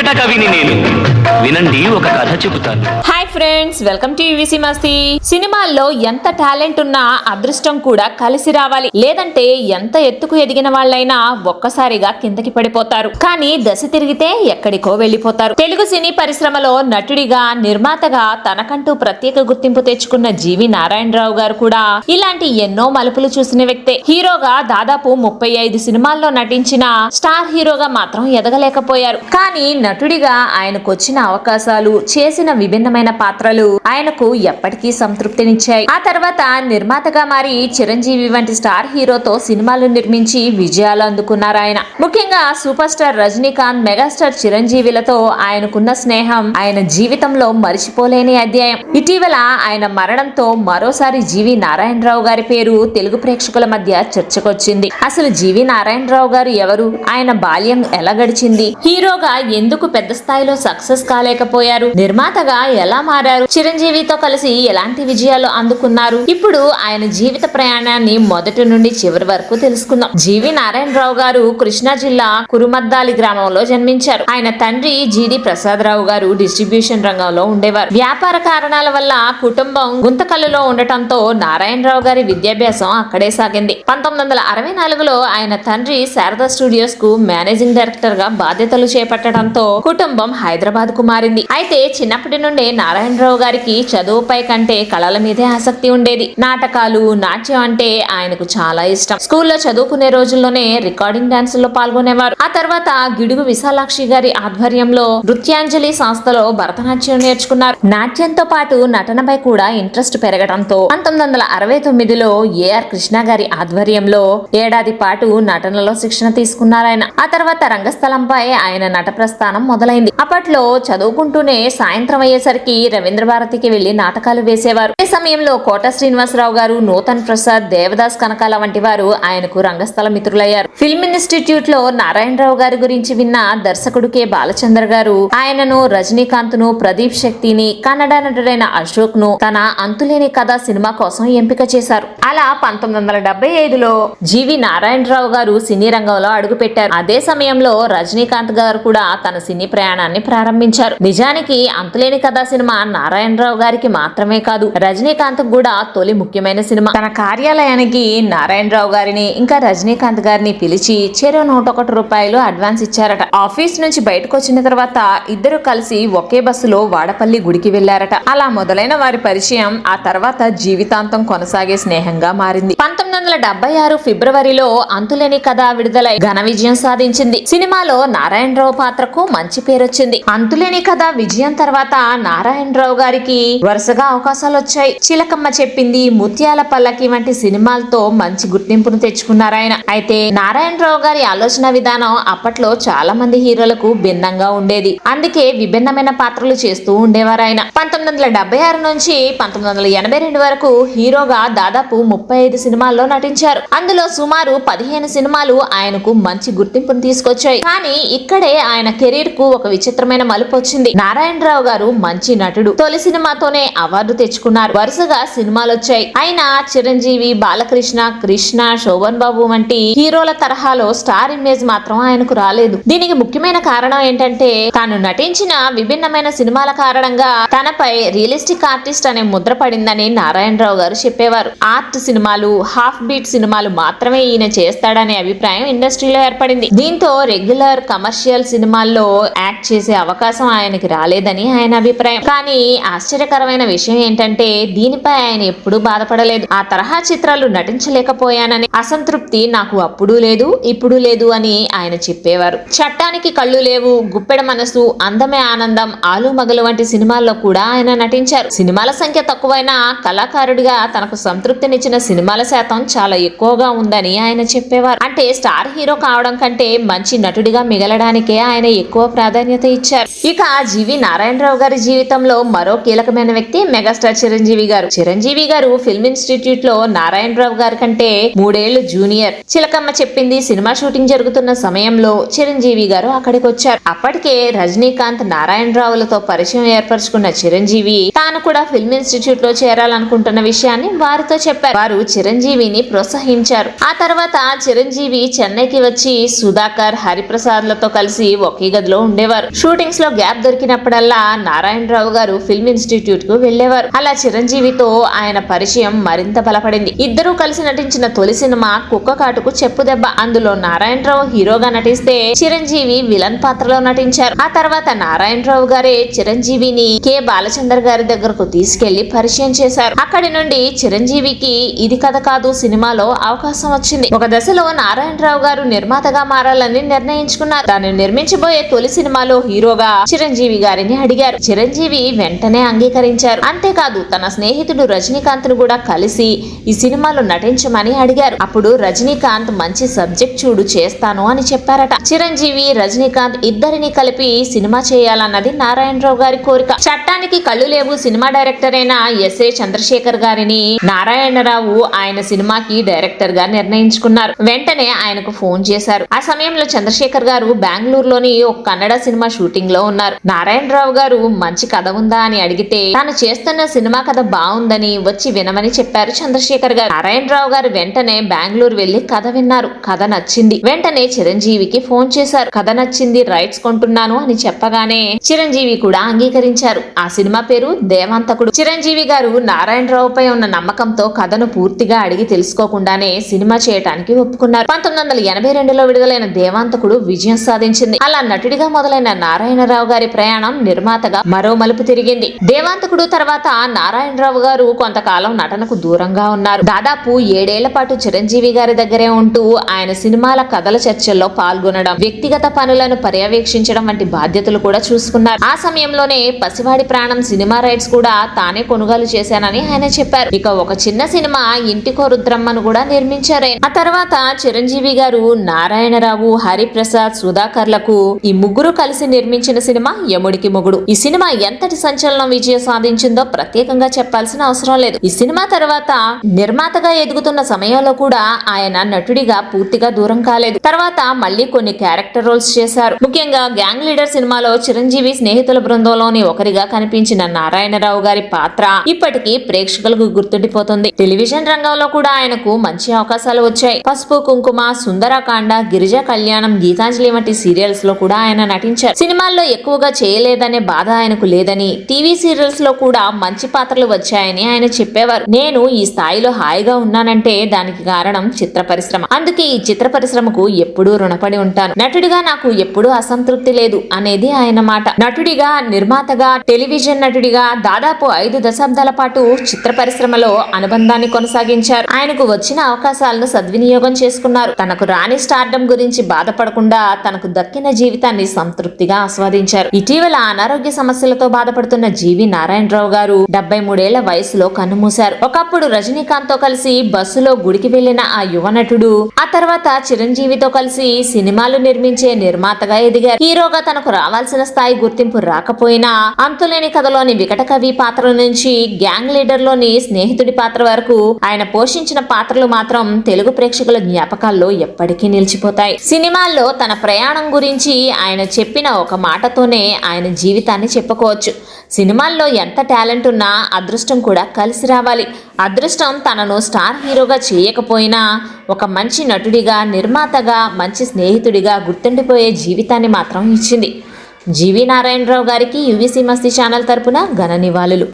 వికట కవిని నేను. వినండి, ఒక కథ చెబుతాను. Hi friends, welcome to UVC మస్తీ. సినిమాల్లో ఎంత టాలెంట్ ఉన్నా అదృష్టం కూడా కలిసి రావాలి. లేదంటే ఎంత ఎత్తుకు ఎదిగిన వాళ్ళైనా ఒక్కసారిగా కిందకి పడిపోతారు. కానీ దశ తిరిగితే ఎక్కడికో వెళ్లిపోతారు. తెలుగు సినీ పరిశ్రమలో నటుడిగా, నిర్మాతగా తనకంటూ ప్రత్యేక గుర్తింపు తెచ్చుకున్న జీవి నారాయణరావు గారు కూడా ఇలాంటి ఎన్నో మలుపులు చూసిన వ్యక్తే. హీరోగా దాదాపు 35 సినిమాల్లో నటించిన స్టార్ హీరోగా మాత్రం ఎదగలేకపోయారు. కానీ నటుడిగా ఆయనకు వచ్చిన అవకాశాలు, చేసిన విభిన్నమైన పాత్రలు ఆయనకు ఎప్పటికీ సంతృప్తినిచ్చాయి. ఆ తర్వాత నిర్మాతగా మారి చిరంజీవి వంటి స్టార్ హీరోతో సినిమాలు నిర్మించి విజయాలు అందుకున్నారు ఆయన. ముఖ్యంగా సూపర్ స్టార్ రజనీకాంత్, మెగాస్టార్ చిరంజీవిలతో ఆయనకున్న స్నేహం ఆయన జీవితంలో మరిచిపోలేని అధ్యాయం. ఇటీవల ఆయన మరణంతో మరోసారి జీవి నారాయణరావు గారి పేరు తెలుగు ప్రేక్షకుల మధ్య చర్చకొచ్చింది. అసలు జీవి నారాయణరావు గారు ఎవరు? ఆయన బాల్యం ఎలా గడిచింది? హీరోగా ఎందుకు పెద్ద స్థాయిలో సక్సెస్ కాలేకపోయారు? నిర్మాతగా ఎలా మారారు? చిరంజీవితో కలిసి ఎలాంటి విజయాలు అందుకున్నారు? ఇప్పుడు ఆయన జీవిత ప్రయాణాన్ని మొదటి నుండి చివరి వరకు తెలుసుకుందాం. జీవి నారాయణరావు గారు కృష్ణా జిల్లా కురుమద్దాలి గ్రామంలో జన్మించారు. ఆయన తండ్రి జీడి ప్రసాదరావు గారు డిస్ట్రిబ్యూషన్ రంగంలో ఉండేవారు. వ్యాపార కారణాల వల్ల కుటుంబం గుంతకల్లులో ఉండటంతో నారాయణరావు గారి విద్యాభ్యాసం అక్కడే సాగింది. 1964లో ఆయన తండ్రి శారదా స్టూడియోస్ కు మేనేజింగ్ డైరెక్టర్ గా బాధ్యతలు చేపట్టడంతో కుటుంబం హైదరాబాద్ కు మారింది. అయితే చిన్నప్పటి నుండే నారాయణరావు గారికి చదువుపై కంటే కళల మీదే ఆసక్తి ఉండేది. నాటకాలు, నాట్యం అంటే ఆయనకు చాలా ఇష్టం. స్కూల్లో చదువుకునే రోజుల్లోనే రికార్డింగ్ డాన్సుల్లో పాల్గొనేవారు. ఆ తర్వాత గిడుగు విశాలాక్షి గారి ఆధ్వర్యంలో నృత్యాంజలి సంస్థలో భరతనాట్యం నేర్చుకున్నారు. నాట్యంతో పాటు నటనపై కూడా ఇంట్రెస్ట్ పెరగడంతో 1969లో ఏఆర్ కృష్ణ గారి ఆధ్వర్యంలో ఏడాది పాటు నటనలో శిక్షణ తీసుకున్నారు ఆయన. ఆ తర్వాత రంగస్థలంపై ఆయన నట ప్రస్థానం మొదలైంది. అప్పట్లో చదువుకుంటూనే సాయంత్రం అయ్యేసరికి రవీంద్ర భారతికి వెళ్లి నాటకాలు వేసేవారు. ఈ సమయంలో కోట శ్రీనివాసరావు గారు, నూతన్ ప్రసాద్, దేవదాస్ కనకాల వంటి వారు ఆయనకు రంగస్థల మిత్రులయ్యారు. ఫిల్మ్ ఇన్స్టిట్యూట్ లో నారాయణరావు గారి గురించి విన్న దర్శకుడు కె బాలచంద్ర గారు ఆయనను, రజనీకాంత్ ను, ప్రదీప్ శక్తిని, కన్నడ నటుడైన అశోక్ ను తన అంతులేని కథ సినిమా కోసం ఎంపిక చేశారు. అలా 1975లో జీవి నారాయణరావు గారు సినీ రంగంలో అడుగుపెట్టారు. అదే సమయంలో రజనీకాంత్ గారు కూడా తన సినీ ప్రయాణాన్ని ప్రారంభించారు. నిజానికి అంతులేని కథ సినిమా నారాయణరావు గారికి మాత్రమే కాదు, రజనీకాంత్ కూడా తొలి ముఖ్యమైన సినిమా. తన కార్యాలయానికి నారాయణరావు గారిని ఇంకా రజనీకాంత్ గారిని పిలిచి చెరో ₹101 అడ్వాన్స్ ఇచ్చారట. ఆఫీస్ నుంచి బయటకు వచ్చిన తర్వాత ఇద్దరు కలిసి ఒకే బస్సులో వాడపల్లి గుడికి వెళ్లారట. అలా మొదలైన వారి పరిచయం ఆ తర్వాత జీవితాంతం కొనసాగే స్నేహంగా మారింది. 1976 ఫిబ్రవరిలో అంతులేని కథ విడుదలై ఘన విజయం సాధించింది. సినిమాలో నారాయణరావు పాత్రకు మంచి పేరొచ్చింది. అంతులేని కథ విజయం తర్వాత నారాయణరావు గారికి వరుసగా అవకాశాలు వచ్చాయి. చిలకమ్మ చెప్పింది, ముత్యాల పల్లకి వంటి సినిమాలతో మంచి గుర్తింపును తెచ్చుకున్నారు ఆయన. అయితే నారాయణరావు గారి ఆలోచన విధానం అప్పట్లో చాలా మంది హీరోలకు భిన్నంగా ఉండేది. అందుకే విభిన్నమైన పాత్రలు చేస్తూ ఉండేవారు ఆయన. 1976 నుంచి 1982 వరకు హీరోగా దాదాపు 35 సినిమాల్లో నటించారు. అందులో సుమారు 15 సినిమాలు ఆయనకు మంచి గుర్తింపును తీసుకొచ్చాయి. కానీ ఇక్కడే ఆయన కెరీర్ కు ఒక విచిత్రమైన మలుపు వచ్చింది. నారాయణరావు గారు మంచి నటుడు. తొలి సినిమాతోనే అవార్డు తెచ్చుకున్నారు. వరుసగా సినిమాలు వచ్చాయి. ఆయన చిరంజీవి, బాలకృష్ణ, కృష్ణ, శోభన్ బాబు వంటి హీరోల తరహాలో స్టార్ ఇమేజ్ మాత్రం ఆయనకు రాలేదు. దీనికి ముఖ్యమైన కారణం ఏంటంటే తాను నటించిన విభిన్నమైన సినిమాల కారణంగా తనపై రియలిస్టిక్ ఆర్టిస్ట్ అనే ముద్ర పడిందని నారాయణరావు గారు చెప్పేవారు. ఆర్ట్ సినిమాలు, హాఫ్ బీట్ సినిమాలు మాత్రమే ఈయన చేస్తాడనే అభిప్రాయం ఇండస్ట్రీలో ఏర్పడింది. దీంతో రెగ్యులర్ కమర్షియల్ సినిమాల్లో యాక్ట్ చేసే అవకాశం ఆయనకి రాలేదని ఆయన అభిప్రాయం. కానీ ఆశ్చర్యకరమైన విషయం ఏంటంటే దీనిపై ఆయన ఎప్పుడూ బాధపడలేదు. ఆ తరహా చిత్రాలు నటించలేకపోయానని అసంతృప్తి నాకు అప్పుడు లేదు, ఇప్పుడు లేదు అని ఆయన చెప్పేవారు. చట్టానికి కళ్ళు లేవు, గుప్పెడ మనసు, అందమే ఆనందం, ఆలు మగలు వంటి సినిమాల్లో కూడా ఆయన నటించారు. సినిమాల సంఖ్య తక్కువైనా కళాకారుడిగా తనకు సంతృప్తినిచ్చిన సినిమాల శాతం చాలా ఎక్కువగా ఉందని ఆయన చెప్పేవారు. అంటే స్టార్ హీరో కావడం కంటే మంచి నటుడిగా మిగలడానికే ఆయన ఎక్కువ ప్రాధాన్యత ఇచ్చారు. ఇక జీవి నారాయణరావు గారి జీవితంలో మరో కీలకమైన వ్యక్తి మెగాస్టార్ చిరంజీవి గారు. చిరంజీవి గారు ఫిల్మ్ ఇన్స్టిట్యూట్ లో నారాయణరావు గారి కంటే 3 ఏళ్లు జూనియర్. చిలకమ్మ చెప్పింది సినిమా షూటింగ్ జరుగుతున్న సమయంలో చిరంజీవి గారు అక్కడికి వచ్చారు. అప్పటికే రజనీకాంత్ నారాయణరావులతో పరిచయం ఏర్పరచుకున్న చిరంజీవి తాను కూడా ఫిల్మ్ ఇన్స్టిట్యూట్ లో చేరాలనుకుంటున్న విషయాన్ని వారితో చెప్పారు. వారు చిరంజీవిని ప్రోత్సహించారు. ఆ తర్వాత చిరంజీవి చెన్నైకి వచ్చి సుధాకర్, హరిప్రసాద్ లతో కలిసి ఒకే గదిలో ఉండేవారు. షూటింగ్స్ లో గ్యాప్ దొరికినప్పుడల్లా నారాయణరావు గారు ఫిల్మ్ ఇన్స్టిట్యూట్ కు వెళ్లేవారు. అలా చిరంజీవితో ఆయన పరిచయం మరింత బలపడింది. ఇద్దరూ కలిసి నటించిన తొలి సినిమా కుక్క కాటుకు చెప్పు దెబ్బ. అందులో నారాయణరావు హీరోగా నటిస్తే చిరంజీవి విలన్ పాత్రలో నటించారు. ఆ తర్వాత నారాయణరావు గారే చిరంజీవిని కె బాలచందర్ గారి దగ్గరకు తీసుకెళ్లి పరిచయం చేశారు. అక్కడి నుండి చిరంజీవికి ఇది కథ కాదు సినిమాలో అవకాశం వచ్చింది. ఒక దశలో నారాయణరావు గారు నిర్మాతగా మారాలని నిర్ణయించుకున్నారు. తాను నిర్మించబోయే తొలి సినిమాలో హీరోగా చిరంజీవి గారిని అడిగారు. చిరంజీవి వెంటనే అంగీకరించారు. అంతేకాదు తన స్నేహితుడు రజనీకాంత్ ను కూడా కలిసి ఈ సినిమాలో నటించమని అడిగారు. అప్పుడు రజనీకాంత్ మంచి సబ్జెక్ట్ చూడు చేస్తాను అని చెప్పారట. చిరంజీవి, రజనీకాంత్ ఇద్దరిని కలిపి సినిమా చేయాలన్నది నారాయణరావు గారి కోరిక. చట్టానికి కళ్ళు లేవు సినిమా డైరెక్టర్ అయిన ఎస్ఏ చంద్రశేఖర్ గారిని నారాయణరావు ఆయన సినిమాకి డైరెక్టర్ గా నిర్ణయించుకున్నారు. వెంటనే ఆయనకు ఫోన్ చేశారు. ఆ సమయంలో చంద్రశేఖర్ గారు బెంగళూరులోని ఒక కన్నడ సినిమా షూటింగ్ లో ఉన్నారు. నారాయణరావు గారు మంచి కథ ఉందా అని అడిగితే తాను చేస్తున్న సినిమా కథ బాగుందని వచ్చి వినమని చెప్పారు చంద్రశేఖర్ గారు. నారాయణరావు గారు వెంటనే బెంగళూరు వెళ్లి కథ విన్నారు. కథ నచ్చింది. వెంటనే చిరంజీవికి ఫోన్ చేశారు. కథ నచ్చింది, రైట్స్ కొంటున్నాను అని చెప్పగానే చిరంజీవి కూడా అంగీకరించారు. ఆ సినిమా పేరు దేవాంతకుడు. చిరంజీవి గారు నారాయణరావుపై ఉన్న నమ్మకంతో కథను పూర్తిగా అడిగి తెలుసుకోకుండానే సినిమా చేయటానికి ఒప్పుకున్నారు. 1982లో విడుదలైన దేవాంతకుడు విజయం సాధించింది. అలా నటుడిగా మొదలైన నారాయణరావు గారి ప్రయాణం నిర్మాతగా మరో మలుపు తిరిగింది. దేవాంతకుడు తర్వాత నారాయణరావు గారు కొంతకాలం నటనకు దూరంగా ఉన్నారు. దాదాపు 7 ఏళ్ల పాటు చిరంజీవి గారి దగ్గరే ఉంటూ ఆయన సినిమాల కథల చర్చల్లో పాల్గొనడం, వ్యక్తిగత పనులను పర్యవేక్షించడం వంటి బాధ్యతలు కూడా చూసుకున్నారు. ఆ సమయంలోనే పసివాడి ప్రాణం సినిమా రైట్స్ కూడా తానే కొనుగోలు చేశానని ఆయన చెప్పారు. ఇక ఒక చిన్న సినిమా ఇంటికో రుద్రమ్మను కూడా నిర్మించారు. ఆ తర్వాత చిరంజీవి గారు నారాయణరావు, హరిప్రసాద్, సుధాకర్లకు ఈ ముగ్గురు కలిసి నిర్మించిన సినిమా యముడికి మొగుడు. ఈ సినిమా ఎంతటి సంచలనం విజయం సాధించిందో ప్రత్యేకంగా చెప్పాల్సిన అవసరం లేదు. ఈ సినిమా తర్వాత నిర్మాతగా ఎదుగుతున్న సమయంలో కూడా ఆయన నటుడిగా పూర్తిగా దూరం కాలేదు. తర్వాత మళ్ళీ కొన్ని క్యారెక్టర్ రోల్స్ చేశారు. ముఖ్యంగా గ్యాంగ్ లీడర్ సినిమాలో చిరంజీవి స్నేహితుల బృందంలోని ఒకరిగా కనిపించిన నారాయణరావు గారి పాత్ర ఇప్పటికీ ప్రేక్షకులకు గుర్తుండిపోతుంది. టెలివిజన్ రంగంలో కూడా ఆయనకు మంచి అవకాశాలు వచ్చాయి. పసుపు కుంకుమ, సుందరకాండ, గిరిజా కళ్యాణం, గీతాంజలి వంటి సీరియల్స్ లో కూడా ఆయన నటించారు. సినిమాల్లో ఎక్కువగా చేయలేదనే బాధ ఆయనకు లేదని, టీవీ సీరియల్స్ లో కూడా మంచి పాత్రలు వచ్చాయని ఆయన చెప్పేవారు. నేను ఈ స్థాయిలో హాయిగా ఉన్నానంటే దానికి కారణం చిత్ర పరిశ్రమ. అందుకే ఈ చిత్ర పరిశ్రమకు ఎప్పుడూ రుణపడి ఉంటాను. నటుడిగా నాకు ఎప్పుడూ అసంతృప్తి లేదు అనేది ఆయన మాట. నటుడిగా, నిర్మాతగా, టెలివిజన్ నటుడిగా దాదాపు 5 దశాబ్దాల పాటు చిత్ర పరిశ్రమలో అనుబంధాన్ని కొనసాగించారు. ఆయనకు వచ్చిన అవకాశాలను సద్వినియోగం చేసుకున్నారు. తనకు రాని స్టార్డమ్ గురించి బాధపడకుండా తనకు దక్కిన జీవితాన్ని సంతృప్తిగా ఆస్వాదించారు. ఇటీవల అనారోగ్య సమస్యలతో బాధపడుతున్న జీవి నారాయణరావు గారు 73 ఏళ్ల వయసులో కన్నుమూశారు. ఒకప్పుడు రజనీకాంత్ తో కలిసి బస్సులో గుడికి వెళ్లిన ఆ యువ నటుడు ఆ తర్వాత చిరంజీవితో కలిసి సినిమాలు నిర్మించే నిర్మాతగా ఎదిగారు. హీరోగా తనకు రావాల్సిన స్థాయి గుర్తింపు రాకపోయినా అంతులేని కథలోని వికట కవి పాత్ర నుంచి గ్యాంగ్ లీడర్ లోని స్నేహితుడి పాత్ర వరకు ఆయన పోషించిన పాత్రలు మాత్రం తెలుగు ప్రేక్షకుల జ్ఞాపకాల్లో ఎప్పటికీ నిలిచిపోతాయి. సినిమాల్లో తన ప్రయాణం గురించి ఆయన చెప్పిన ఒక మాటతోనే ఆయన జీవితాన్ని చెప్పుకోవచ్చు. సినిమాల్లో ఎంత టాలెంట్ ఉన్నా అదృష్టం కూడా కలిసి రావాలి. అదృష్టం తనను స్టార్ హీరోగా చేయకపోయినా ఒక మంచి నటుడిగా, నిర్మాతగా, మంచి స్నేహితుడిగా గుర్తుండిపోయే జీవితాన్ని మాత్రం ఇచ్చింది. జీవి నారాయణరావు గారికి యూవీసీ మస్తీ ఛానల్ తరపున ఘన నివాళులు.